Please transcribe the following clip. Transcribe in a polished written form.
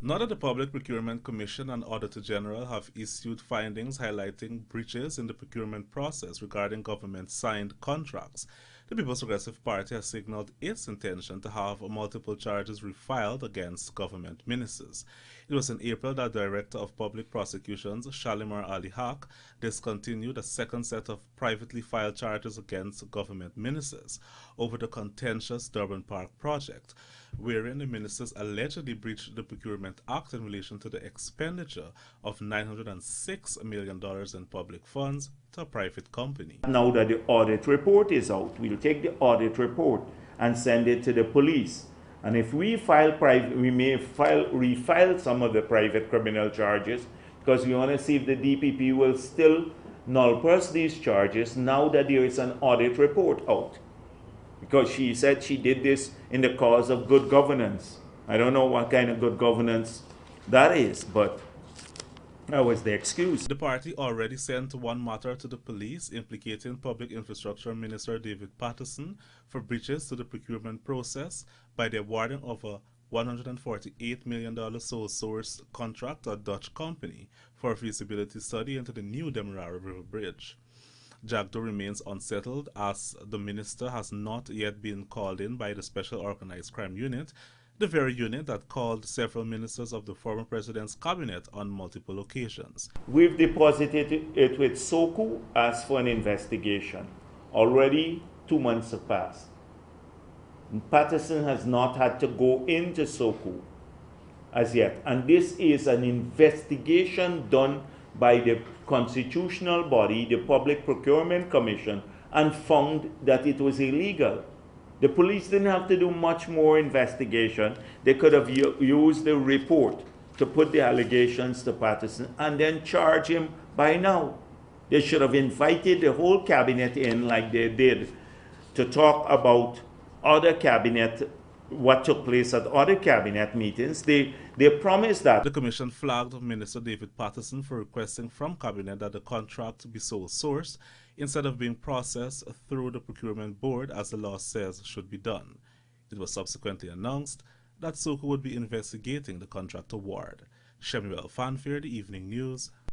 Now that the Public Procurement Commission and Auditor General have issued findings highlighting breaches in the procurement process regarding government-signed contracts, the People's Progressive Party has signaled its intention to have multiple charges refiled against government ministers. It was in April that Director of Public Prosecutions Shalimar Ali Haq discontinued a second set of privately filed charges against government ministers over the contentious Durban Park project, wherein the ministers allegedly breached the Procurement Act in relation to the expenditure of $906 million in public funds to a private company. Now that the audit report is out, we'll take the audit report and send it to the police. And if we we may refile some of the private criminal charges, because we want to see if the DPP will still null press these charges now that there is an audit report out. Because she said she did this in the cause of good governance. I don't know what kind of good governance that is, but that was the excuse. The party already sent one matter to the police implicating Public Infrastructure Minister David Patterson for breaches to the procurement process by the awarding of a $148 million sole source contract to a Dutch company for a feasibility study into the new Demerara River Bridge. Jagdo remains unsettled as the minister has not yet been called in by the Special Organized Crime Unit, the very unit that called several ministers of the former president's cabinet on multiple occasions. We've deposited it with SOCU as for an investigation. Already 2 months have passed. Patterson has not had to go into SOCU as yet. And this is an investigation done by the constitutional body, the Public Procurement Commission, and found that it was illegal. The police didn't have to do much more investigation. They could have used the report to put the allegations to Patterson and then charge him by now. They should have invited the whole cabinet in like they did to talk about other cabinet, what took place at other cabinet meetings. They promised that. The commission flagged Minister David Patterson for requesting from cabinet that the contract be sole sourced instead of being processed through the procurement board as the law says should be done. It was subsequently announced that SOCU would be investigating the contract award. Shemuel Fanfare, The Evening News.